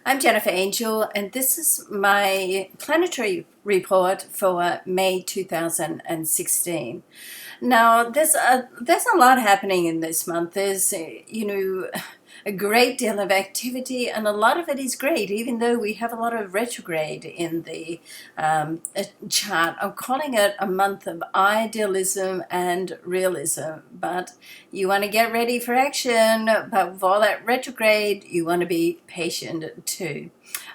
I'm Jennifer Angel, and this is my planetary report for May 2016. Now, there's a lot happening in this month. There's a great deal of activity, and a lot of it is great, even though we have a lot of retrograde in the chart. I'm calling it a month of idealism and realism, but you want to get ready for action, but with all that retrograde, you want to be patient too.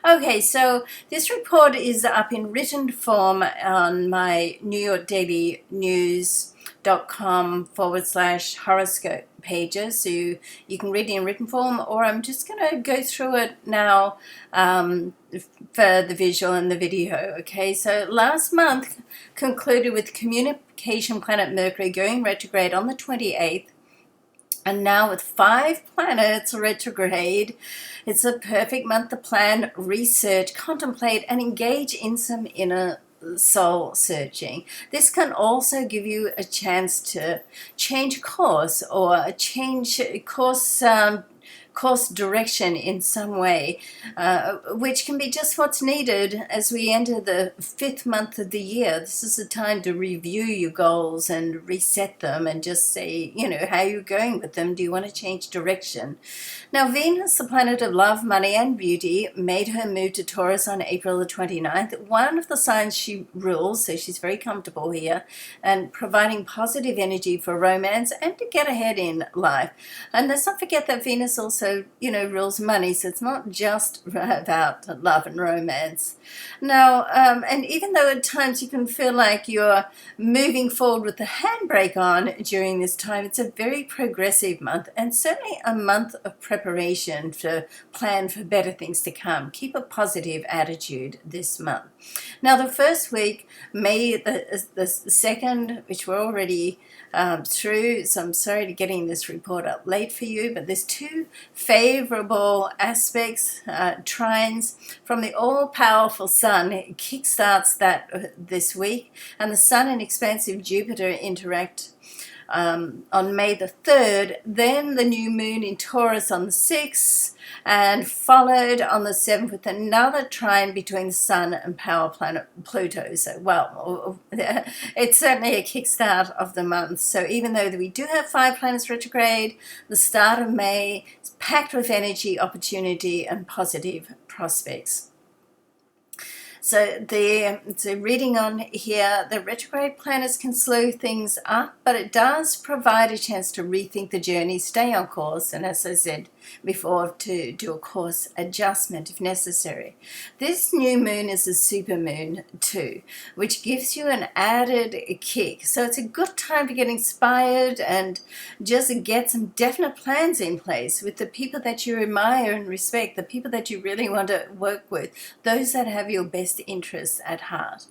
Okay, so this report is up in written form on my New York Daily News.com/horoscope pages, so you can read it in written form, or I'm just going to go through it now for the visual and the video. Okay, so last month concluded with communication planet Mercury going retrograde on the 28th. And now with 5 planets retrograde, it's a perfect month to plan, research, contemplate, and engage in some inner soul searching. This can also give you a chance to change course or change course direction in some way, which can be just what's needed as we enter the 5th month of the year. This is the time to review your goals and reset them and just say, how you're going with them. Do you want to change direction? Now, Venus, the planet of love, money, and beauty, made her move to Taurus on April the 29th, one of the signs she rules, so she's very comfortable here, and providing positive energy for romance and to get ahead in life. And let's not forget that Venus also rules money, so it's not just about love and romance. Now, and even though at times you can feel like you're moving forward with the handbrake on during this time, it's a very progressive month, and certainly a month of preparation to plan for better things to come. Keep a positive attitude this month. Now, the first week, May the 2nd, which we're already through, so I'm sorry to getting this report up late for you, but there's 2 favorable aspects, trines from the all-powerful Sun. It kickstarts that this week, and the Sun and expansive Jupiter interact on May the 3rd, then the new moon in Taurus on the 6th, and followed on the 7th with another trine between the Sun and power planet Pluto. So, well, it's certainly a kickstart of the month. So even though we do have 5 planets retrograde, the start of May is packed with energy, opportunity, and positive prospects. So the reading on here, the retrograde planets can slow things up, but it does provide a chance to rethink the journey, stay on course, and as I said before, to do a course adjustment if necessary. This new moon is a super moon too, which gives you an added kick. So it's a good time to get inspired and just get some definite plans in place with the people that you admire and respect, the people that you really want to work with, those that have your best interests at heart.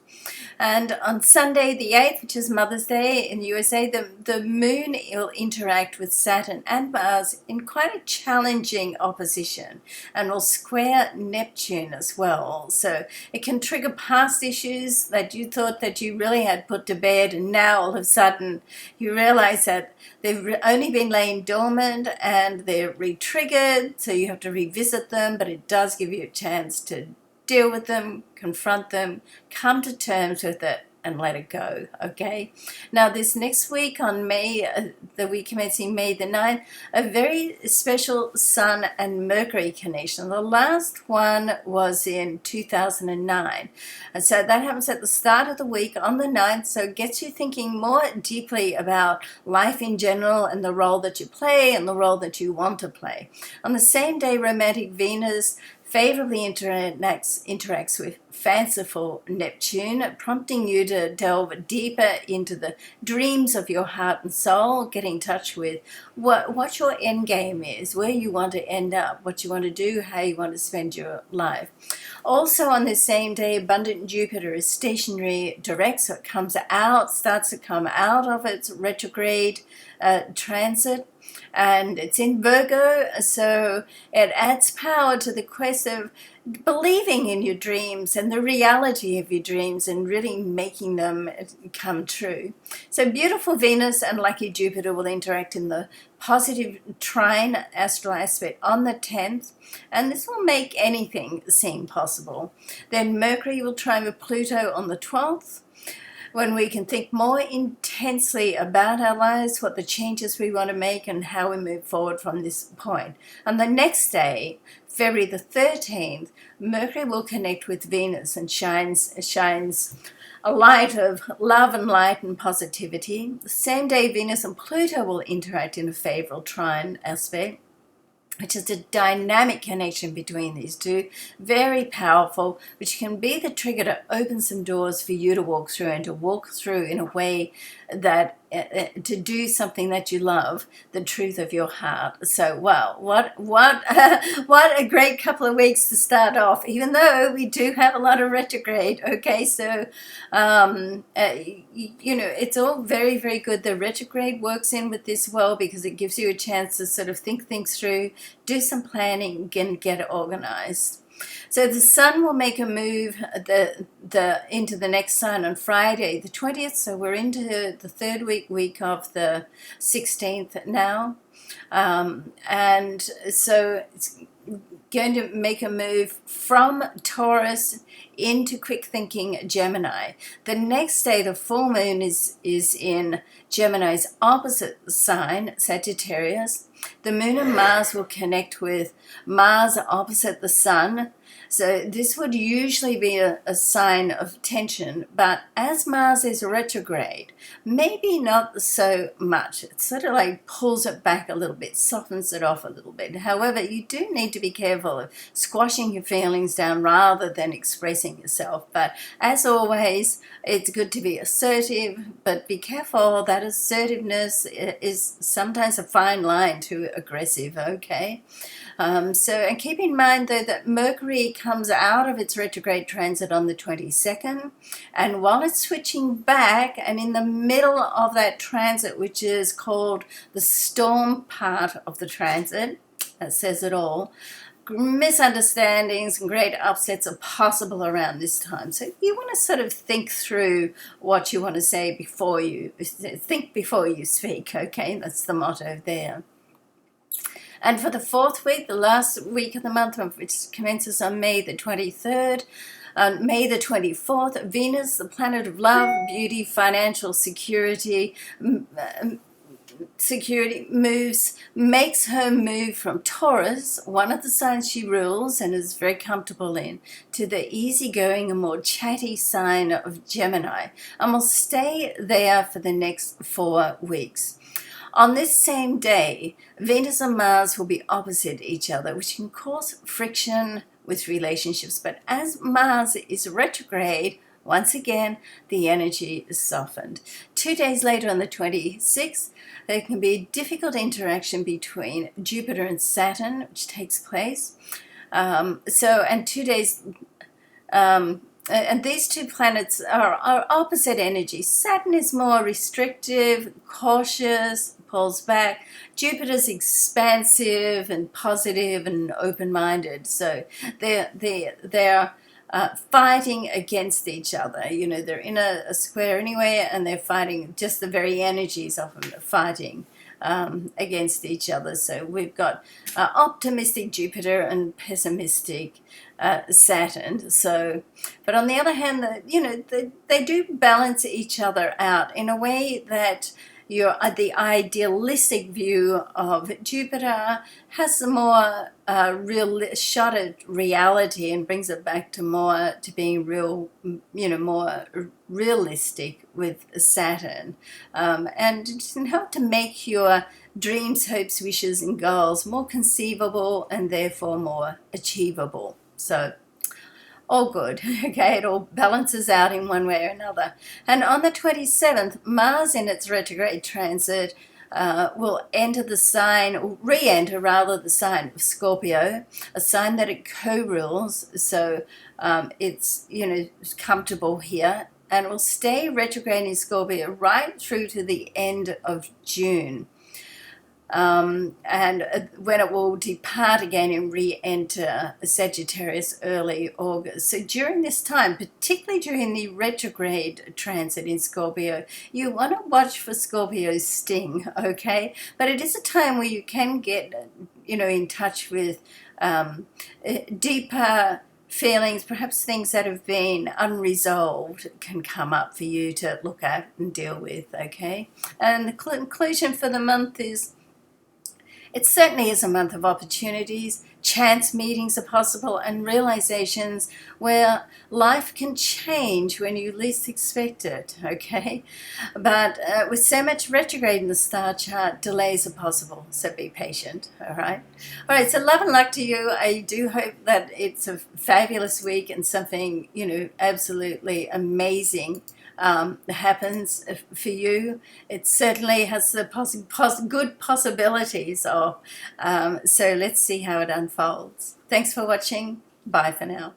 And on Sunday the 8th, which is Mother's Day in the USA, the moon will interact with Saturn and Mars in quite a challenging opposition, and will square Neptune as well. So it can trigger past issues that you thought that you really had put to bed, and now all of a sudden you realize that they've only been laying dormant and they're re-triggered, so you have to revisit them, but it does give you a chance to deal with them, confront them, come to terms with it, and let it go, okay? Now, this next week on May, the week commencing May the 9th, a very special Sun and Mercury connection. The last one was in 2009. And so that happens at the start of the week on the 9th, so it gets you thinking more deeply about life in general and the role that you play and the role that you want to play. On the same day, romantic Venus favorably interacts with fanciful Neptune, prompting you to delve deeper into the dreams of your heart and soul, get in touch with what your end game is, where you want to end up, what you want to do, how you want to spend your life. Also on this same day, abundant Jupiter is stationary direct, so it starts to come out of its retrograde transit and it's in Virgo, so it adds power to the quest of believing in your dreams and the reality of your dreams and really making them come true. So beautiful Venus and lucky Jupiter will interact in the positive trine astral aspect on the 10th, and this will make anything seem possible. Then Mercury will trine with Pluto on the 12th, when we can think more intensely about our lives, what the changes we want to make, and how we move forward from this point. On the next day, February the 13th, Mercury will connect with Venus and shines a light of love and light and positivity. The same day, Venus and Pluto will interact in a favorable trine aspect, which is a dynamic connection between these two, very powerful, which can be the trigger to open some doors for you to walk through, and to walk through in a way that to do something that you love, the truth of your heart. So, wow, what a great couple of weeks to start off, even though we do have a lot of retrograde. Okay, so it's all very, very good. The retrograde works in with this well, because it gives you a chance to sort of think things through, do some planning, and get organized. So the Sun will make a move into the next sign on Friday the 20th. So we're into the third week of the 16th now, and so it's going to make a move from Taurus into quick thinking Gemini. The next day, the full moon is in Gemini's opposite sign, Sagittarius. The moon and Mars will connect with Mars opposite the Sun. So this would usually be a sign of tension, but as Mars is retrograde, maybe not so much. It sort of like pulls it back a little bit, softens it off a little bit. However, you do need to be careful of squashing your feelings down rather than expressing yourself. But as always, it's good to be assertive, but be careful that assertiveness is sometimes a fine line to aggressive, okay? And keep in mind, though, that Mercury comes out of its retrograde transit on the 22nd, and while it's switching back and in the middle of that transit, which is called the storm part of the transit, that says it all, misunderstandings and great upsets are possible around this time. So you want to sort of think through what you want to say before you speak, okay? That's the motto there. And for the fourth week, the last week of the month, which commences on May the 23rd, on May the 24th, Venus, the planet of love, beauty, financial security, makes her move from Taurus, one of the signs she rules and is very comfortable in, to the easygoing and more chatty sign of Gemini, and will stay there for the next 4 weeks. On this same day, Venus and Mars will be opposite each other, which can cause friction with relationships. But as Mars is retrograde, once again, the energy is softened. 2 days later, on the 26th, there can be a difficult interaction between Jupiter and Saturn, which takes place. And 2 days... and these two planets are opposite energies. Saturn is more restrictive, cautious, pulls back. Jupiter's expansive and positive and open-minded. So they're fighting against each other. They're in a square anyway, and they're fighting. Just the very energies of them are fighting against each other. So we've got optimistic Jupiter and pessimistic Saturn. So, but on the other hand, they do balance each other out in a way that the idealistic view of Jupiter has a more real shot at reality and brings it back to being real, more realistic with Saturn, and it can help to make your dreams, hopes, wishes, and goals more conceivable and therefore more achievable. So, all good, okay? It all balances out in one way or another. And on the 27th, Mars in its retrograde transit will re-enter the sign of Scorpio, a sign that it co-rules. So it's comfortable here, and will stay retrograde in Scorpio right through to the end of June. and when it will depart again and re-enter Sagittarius early August. So during this time, particularly during the retrograde transit in Scorpio, you want to watch for Scorpio's sting, okay? But it is a time where you can get, in touch with deeper feelings, perhaps things that have been unresolved can come up for you to look at and deal with, okay? And the conclusion for the month is, it certainly is a month of opportunities. Chance meetings are possible, and realizations where life can change when you least expect it, okay? But with so much retrograde in the star chart, delays are possible, so be patient, all right? All right, so love and luck to you. I do hope that it's a fabulous week and something, absolutely amazing happens for you. It certainly has the good possibilities of, so let's see how it unfolds. Thanks for watching. Bye for now.